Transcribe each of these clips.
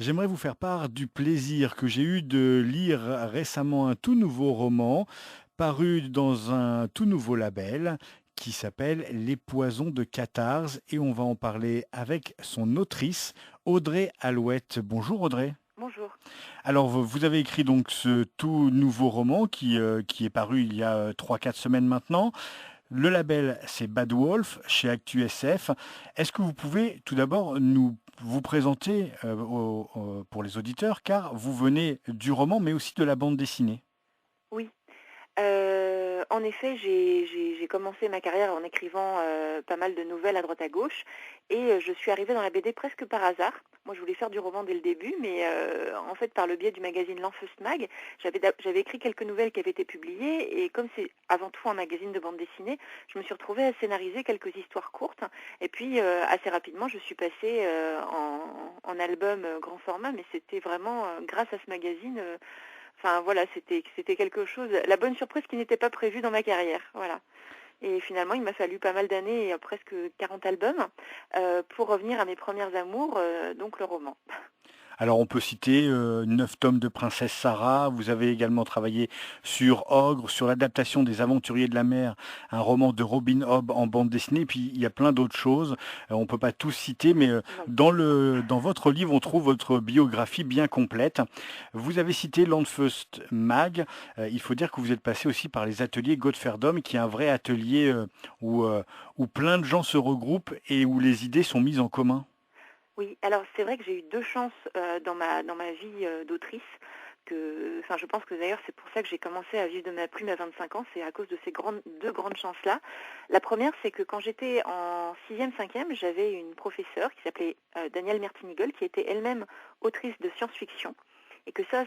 J'aimerais vous faire part du plaisir que j'ai eu de lire récemment un tout nouveau roman paru dans un tout nouveau label qui s'appelle Les Poisons de Catarse et on va en parler avec son autrice Audrey Alouette. Bonjour Audrey. Bonjour. Alors vous avez écrit donc ce tout nouveau roman qui est paru il y a 3-4 semaines maintenant. Le label, c'est Bad Wolf chez Actu SF. Est-ce que vous pouvez tout d'abord nous vous présenter pour les auditeurs, car vous venez du roman, mais aussi de la bande dessinée. Oui. En effet, j'ai commencé ma carrière en écrivant pas mal de nouvelles à droite à gauche et je suis arrivée dans la BD presque par hasard. Moi, je voulais faire du roman dès le début, mais en fait, par le biais du magazine L'Enfeust Mag, j'avais écrit quelques nouvelles qui avaient été publiées et comme c'est avant tout un magazine de bande dessinée, je me suis retrouvée à scénariser quelques histoires courtes et puis assez rapidement, je suis passée en album grand format, mais c'était vraiment grâce à ce magazine. Enfin voilà, c'était quelque chose, la bonne surprise qui n'était pas prévue dans ma carrière, voilà. Et finalement, il m'a fallu pas mal d'années, et presque 40 albums, pour revenir à mes premières amours, donc le roman. Alors on peut citer 9 tomes de Princesse Sarah, vous avez également travaillé sur Ogre, sur l'adaptation des Aventuriers de la mer, un roman de Robin Hobb en bande dessinée, puis il y a plein d'autres choses, on ne peut pas tous citer, mais Non. dans votre livre, on trouve votre biographie bien complète. Vous avez cité Landfeust Mag, il faut dire que vous êtes passé aussi par les ateliers Godferdom, qui est un vrai atelier où plein de gens se regroupent et où les idées sont mises en commun. Oui, alors c'est vrai que j'ai eu deux chances dans ma vie d'autrice. Enfin, je pense que d'ailleurs c'est pour ça que j'ai commencé à vivre de ma plume à 25 ans, c'est à cause de ces deux grandes chances-là. La première, c'est que quand j'étais en sixième, cinquième, j'avais une professeure qui s'appelait Danielle Mertinigol, qui était elle-même autrice de science-fiction. Et que ça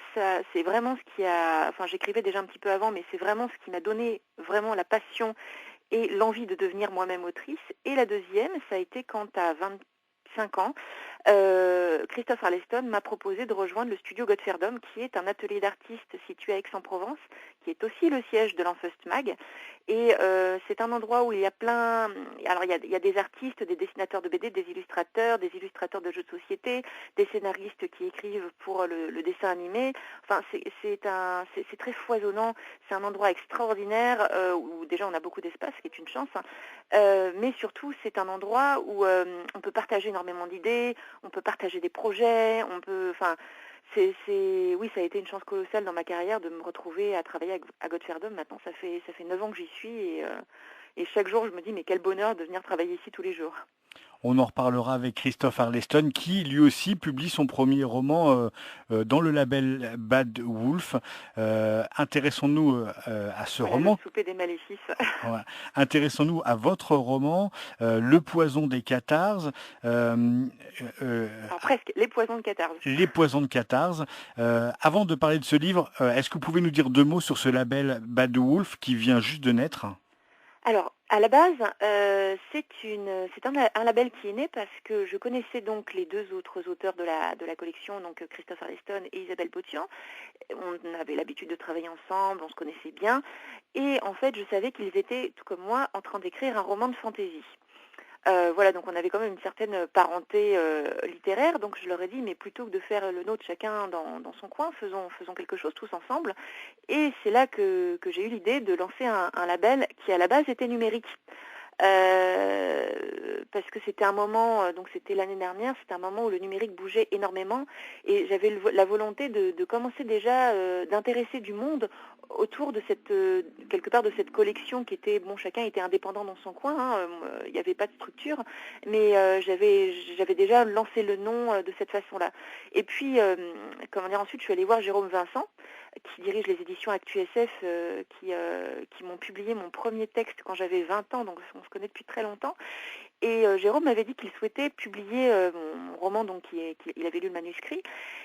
c'est vraiment ce qui a... Enfin, j'écrivais déjà un petit peu avant, mais c'est vraiment ce qui m'a donné vraiment la passion et l'envie de devenir moi-même autrice. Et la deuxième, ça a été quand à 25 ans, Christophe Arleston m'a proposé de rejoindre le studio Godferdom, qui est un atelier d'artistes situé à Aix-en-Provence, qui est aussi le siège de l'Enfeust Mag. Et c'est un endroit où il y a plein... Alors il y a des artistes, des dessinateurs de BD, des illustrateurs de jeux de société, des scénaristes qui écrivent pour le dessin animé. Enfin, c'est très foisonnant. C'est un endroit extraordinaire où déjà on a beaucoup d'espace, ce qui est une chance. Hein. Mais surtout, c'est un endroit où on peut partager énormément d'idées, on peut partager des projets, enfin, oui, ça a été une chance colossale dans ma carrière de me retrouver à travailler à Godferdom. Maintenant, ça fait 9 ans que j'y suis et chaque jour, je me dis, mais quel bonheur de venir travailler ici tous les jours. On en reparlera avec Christophe Arleston qui lui aussi publie son premier roman dans le label Bad Wolf. Intéressons-nous à ce Voilà, le roman. souper des maléfices. Ouais. Intéressons-nous à votre roman, Le Poison des Cathares, euh, euh, Alors presque, les poisons de Catarse. Les Poisons de Cathares. Avant de parler de ce livre, est-ce que vous pouvez nous dire deux mots sur ce label Bad Wolf qui vient juste de naître? Alors, à la base, c'est un label qui est né parce que je connaissais donc les deux autres auteurs de la collection, donc Christophe Arleston et Isabelle Botian. On avait l'habitude de travailler ensemble, on se connaissait bien. Et en fait, je savais qu'ils étaient, tout comme moi, en train d'écrire un roman de fantaisie. Voilà, donc on avait quand même une certaine parenté littéraire, donc je leur ai dit, mais plutôt que de faire le nôtre chacun dans son coin, faisons quelque chose tous ensemble. Et c'est là que j'ai eu l'idée de lancer un label qui à la base était numérique. Parce que c'était un moment, donc c'était l'année dernière, c'était un moment où le numérique bougeait énormément et j'avais la volonté de commencer déjà d'intéresser du monde autour de quelque part de cette collection qui était, bon, chacun était indépendant dans son coin, hein, il n'y avait pas de structure, mais j'avais déjà lancé le nom de cette façon-là. Et puis, comment dire, ensuite je suis allée voir Jérôme Vincent, qui dirige les éditions Actu SF, qui m'ont publié mon premier texte quand j'avais 20 ans, donc on se connaît depuis très longtemps. Et Jérôme m'avait dit qu'il souhaitait publier mon roman, donc il avait lu le manuscrit.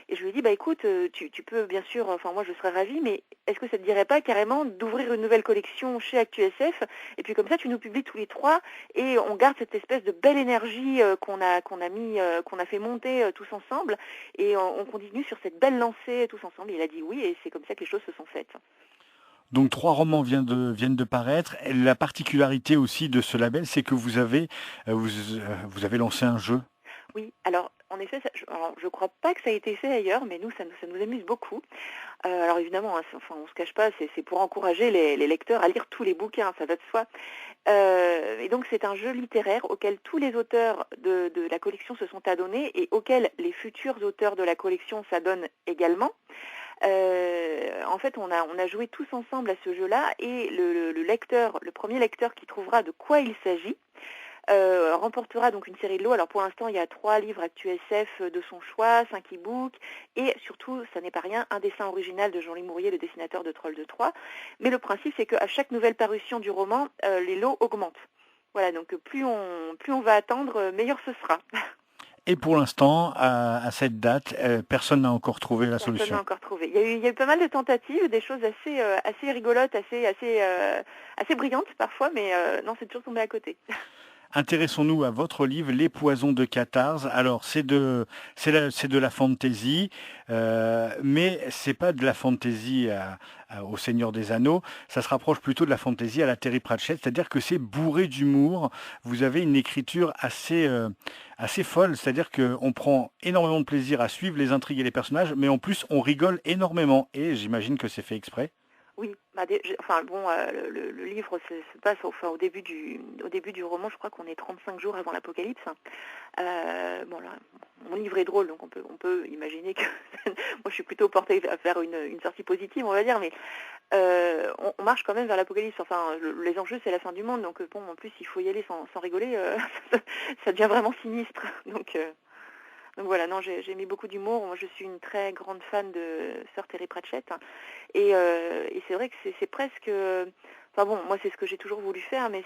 Et je lui ai dit, bah écoute, tu peux bien sûr, enfin moi je serais ravie, mais est-ce que ça te dirait pas carrément d'ouvrir une nouvelle collection chez ActuSF? Et puis comme ça, tu nous publies tous les trois et on garde cette espèce de belle énergie qu'on a fait monter tous ensemble et on continue sur cette belle lancée tous ensemble. Il a dit oui et c'est comme ça que les choses se sont faites. Donc trois romans viennent de paraître. Et la particularité aussi de ce label, c'est que vous avez lancé un jeu. Oui, alors En effet, alors, je crois pas que ça ait été fait ailleurs, mais nous, ça nous amuse beaucoup. Alors évidemment, hein, enfin, on se cache pas, c'est pour encourager les lecteurs à lire tous les bouquins, ça va de soi. Et donc c'est un jeu littéraire auquel tous les auteurs de la collection se sont adonnés et auquel les futurs auteurs de la collection s'adonnent également. En fait, on a joué tous ensemble à ce jeu-là et le lecteur, le premier lecteur qui trouvera de quoi il s'agit, remportera donc une série de lots. Alors pour l'instant, il y a 3 livres Actu SF de son choix, 5 e-books, et surtout, ça n'est pas rien, un dessin original de Jean-Louis Mourier, le dessinateur de Trolls de Troie. Mais le principe, c'est qu'à chaque nouvelle parution du roman, les lots augmentent. Voilà, donc plus on va attendre, meilleur ce sera. Et pour l'instant, à cette date, personne n'a encore trouvé la Personne solution. n'a encore trouvé. Il y a eu pas mal de tentatives, des choses assez rigolotes, assez brillantes parfois, mais non, c'est toujours tombé à côté. Intéressons-nous à votre livre Les Poisons de Cathars. Alors c'est de la fantasy, mais c'est pas de la fantasy au Seigneur des Anneaux. Ça se rapproche plutôt de la fantasy à la Terry Pratchett, c'est-à-dire que c'est bourré d'humour. Vous avez une écriture assez folle, c'est-à-dire qu'on prend énormément de plaisir à suivre les intrigues et les personnages, mais en plus on rigole énormément. Et j'imagine que c'est fait exprès. Oui, enfin bon, le livre se passe au début du roman. Je crois qu'on est 35 jours avant l'Apocalypse. Bon là, mon livre est drôle, donc on peut imaginer que moi je suis plutôt portée à faire une sortie positive, on va dire, mais on marche quand même vers l'Apocalypse. Enfin, les enjeux c'est la fin du monde, donc bon, en plus il faut y aller sans rigoler, ça devient vraiment sinistre. Donc voilà, non, j'ai mis beaucoup d'humour. Moi, je suis une très grande fan de Sir Terry Pratchett. Et c'est vrai que c'est presque... Enfin bon, moi, c'est ce que j'ai toujours voulu faire, mais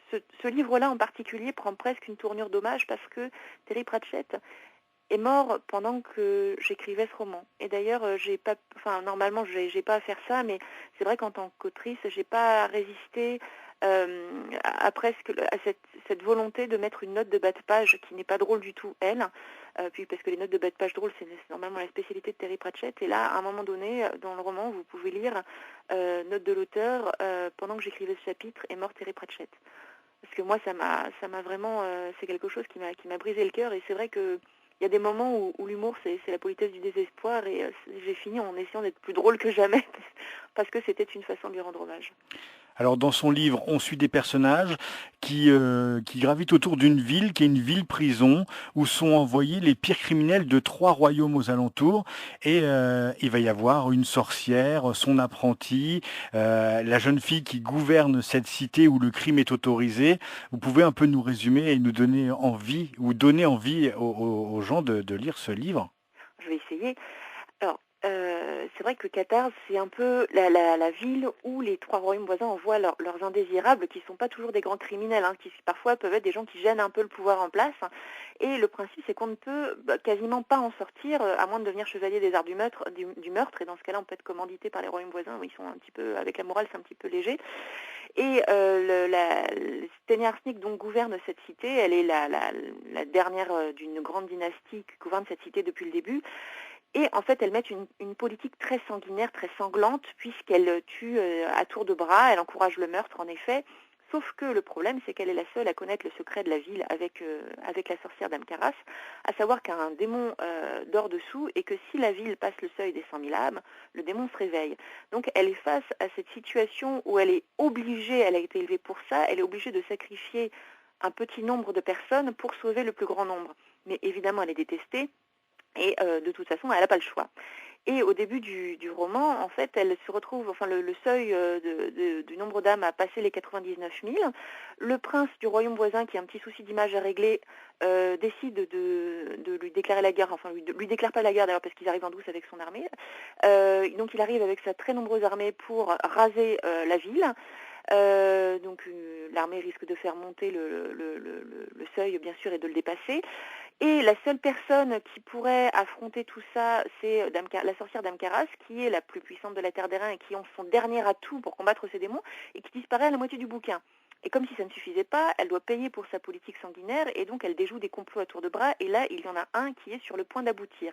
ce livre-là en particulier prend presque une tournure d'hommage parce que Terry Pratchett est mort pendant que j'écrivais ce roman. Et d'ailleurs, normalement, j'ai pas à faire ça, mais c'est vrai qu'en tant qu'autrice, j'ai pas résisté à cette volonté de mettre une note de bas de page qui n'est pas drôle du tout, elle, puis parce que les notes de bas de page drôles, c'est normalement la spécialité de Terry Pratchett. Et là, à un moment donné, dans le roman, vous pouvez lire note de l'auteur, pendant que j'écrivais ce chapitre, est mort Terry Pratchett. Parce que moi, ça m'a vraiment, c'est quelque chose qui m'a brisé le cœur. Et c'est vrai que il y a des moments où l'humour, c'est la politesse du désespoir, et j'ai fini en essayant d'être plus drôle que jamais, parce que c'était une façon de lui rendre hommage. Alors dans son livre, on suit des personnages qui gravitent autour d'une ville qui est une ville-prison où sont envoyés les pires criminels de 3 royaumes aux alentours. Et il va y avoir une sorcière, son apprenti, la jeune fille qui gouverne cette cité où le crime est autorisé. Vous pouvez un peu nous résumer et nous donner envie, ou donner envie aux gens de lire ce livre? Je vais essayer. Alors, c'est vrai que Qatar, c'est un peu la ville où les 3 royaumes voisins envoient leurs indésirables, qui ne sont pas toujours des grands criminels, hein, qui parfois peuvent être des gens qui gênent un peu le pouvoir en place. Et le principe, c'est qu'on ne peut quasiment pas en sortir, à moins de devenir chevalier des arts du meurtre. Et dans ce cas-là, on peut être commandité par les royaumes voisins, où ils sont un petit peu, avec la morale, c'est un petit peu léger. Et Stenyarsnik donc gouverne cette cité. Elle est la dernière d'une grande dynastie qui gouverne cette cité depuis le début. Et en fait, elles mettent une politique très sanguinaire, très sanglante, puisqu'elle tue à tour de bras, elle encourage le meurtre en effet. Sauf que le problème, c'est qu'elle est la seule à connaître le secret de la ville avec la sorcière d'Amkaras, à savoir qu'un démon dort dessous et que si la ville passe le seuil des 100 000 âmes, le démon se réveille. Donc elle est face à cette situation où elle est obligée, elle a été élevée pour ça, elle est obligée de sacrifier un petit nombre de personnes pour sauver le plus grand nombre. Mais évidemment, elle est détestée. Et de toute façon, elle n'a pas le choix. Et au début du roman, en fait, elle se retrouve, enfin le seuil du nombre d'âmes a passé les 99 000. Le prince du royaume voisin, qui a un petit souci d'image à régler, décide de lui déclarer la guerre, enfin lui déclare pas la guerre d'ailleurs parce qu'ils arrivent en douce avec son armée. Donc il arrive avec sa très nombreuse armée pour raser la ville. Donc l'armée risque de faire monter le seuil, bien sûr, et de le dépasser. Et la seule personne qui pourrait affronter tout ça, c'est la sorcière d'Amkaras, qui est la plus puissante de la Terre des Reins et qui ont son dernier atout pour combattre ces démons, et qui disparaît à la moitié du bouquin. Et comme si ça ne suffisait pas, elle doit payer pour sa politique sanguinaire, et donc elle déjoue des complots à tour de bras, et là, il y en a un qui est sur le point d'aboutir.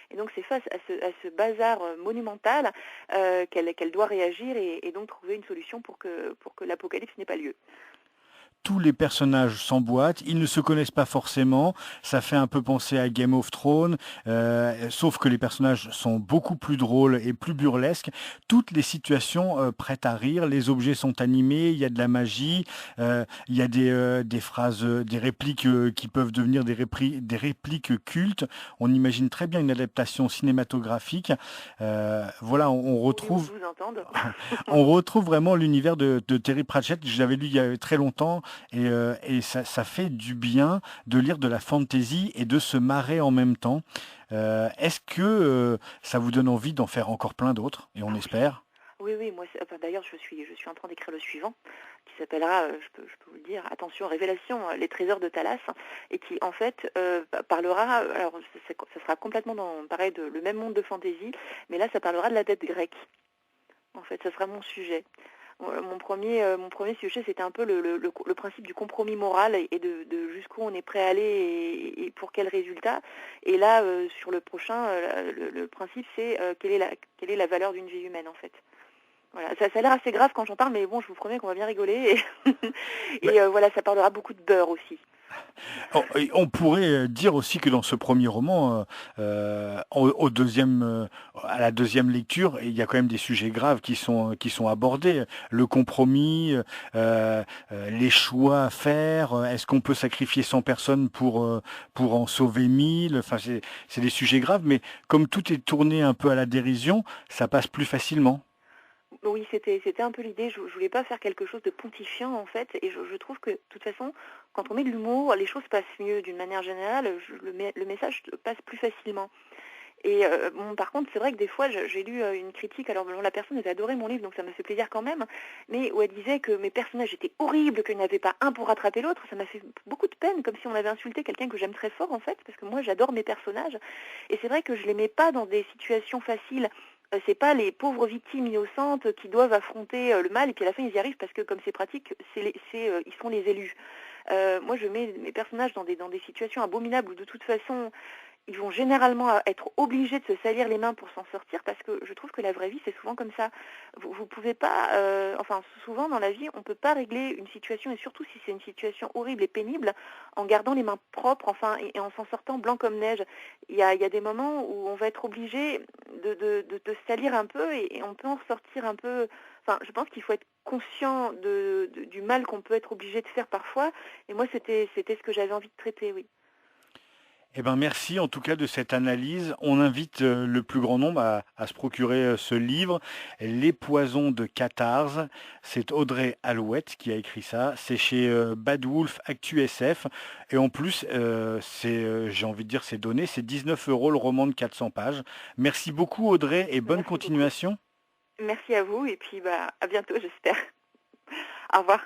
Et donc c'est face à ce bazar monumental qu'elle doit réagir et donc trouver une solution pour que l'apocalypse n'ait pas lieu. tous les personnages s'emboîtent, ils ne se connaissent pas forcément, ça fait un peu penser à Game of Thrones, sauf que les personnages sont beaucoup plus drôles et plus burlesques. Toutes les situations prêtes à rire, les objets sont animés, il y a de la magie, il y a des phrases, des répliques qui peuvent devenir des répliques cultes. On imagine très bien une adaptation cinématographique. Voilà, on Oui, oui, retrouve je vous entende. on retrouve vraiment l'univers de Terry Pratchett. Je l'avais lu il y a très longtemps et ça fait du bien de lire de la fantasy et de se marrer en même temps. Est-ce que ça vous donne envie d'en faire encore plein d'autres? Et on Ah oui. espère. Oui, oui, moi, d'ailleurs, je suis en train d'écrire le suivant, qui s'appellera, je peux vous le dire, attention, Révélation, les trésors de Thalas, et qui, en fait, parlera, alors, ça sera complètement pareil, le même monde de fantasy, mais là, ça parlera de la dette grecque. En fait, ça sera mon sujet. Mon premier sujet, c'était un peu le principe du compromis moral et de jusqu'où on est prêt à aller et pour quel résultat. Et là, sur le prochain, le principe, c'est quelle est la valeur d'une vie humaine, en fait. Voilà, ça a l'air assez grave quand j'en parle, mais bon, je vous promets qu'on va bien rigoler. Et voilà, ça parlera beaucoup de beurre aussi. Et on pourrait dire aussi que dans ce premier roman, à la deuxième lecture, il y a quand même des sujets graves qui sont abordés. Le compromis, les choix à faire. Est-ce qu'on peut sacrifier 100 personnes pour en sauver 1000? Enfin, c'est des sujets graves, mais comme tout est tourné un peu à la dérision, ça passe plus facilement. Oui, c'était un peu l'idée. Je voulais pas faire quelque chose de pontifiant en fait, et je trouve que de toute façon, quand on met de l'humour, les choses passent mieux d'une manière générale. Le message passe plus facilement. Et bon, par contre, c'est vrai que des fois, j'ai lu une critique. Alors, bon, la personne avait adoré mon livre, donc ça me fait plaisir quand même. Mais où elle disait que mes personnages étaient horribles, qu'il n'y en avait pas un pour rattraper l'autre. Ça m'a fait beaucoup de peine, comme si on avait insulté quelqu'un que j'aime très fort en fait, parce que moi, j'adore mes personnages. Et c'est vrai que je les mets pas dans des situations faciles. C'est pas les pauvres victimes innocentes qui doivent affronter le mal et puis à la fin ils y arrivent parce que comme c'est pratique, ils sont les élus. Moi je mets mes personnages dans des situations abominables où de toute façon ils vont généralement être obligés de se salir les mains pour s'en sortir parce que je trouve que la vraie vie c'est souvent comme ça. Vous pouvez pas, enfin souvent dans la vie on peut pas régler une situation et surtout si c'est une situation horrible et pénible en gardant les mains propres, enfin et en s'en sortant blanc comme neige. Il y a des moments où on va être obligé de se salir un peu et on peut en ressortir un peu. Enfin, je pense qu'il faut être conscient du mal qu'on peut être obligé de faire parfois. Et moi, c'était ce que j'avais envie de traiter, oui. Eh ben merci en tout cas de cette analyse. On invite le plus grand nombre à se procurer ce livre, Les poisons de Cathars. C'est Audrey Alouette qui a écrit ça. C'est chez Bad Wolf Actu SF. Et en plus, j'ai envie de dire, c'est donné. C'est 19 euros le roman de 400 pages. Merci beaucoup Audrey et bonne Merci beaucoup. continuation. Merci à vous et puis bah, à bientôt, j'espère. Au revoir.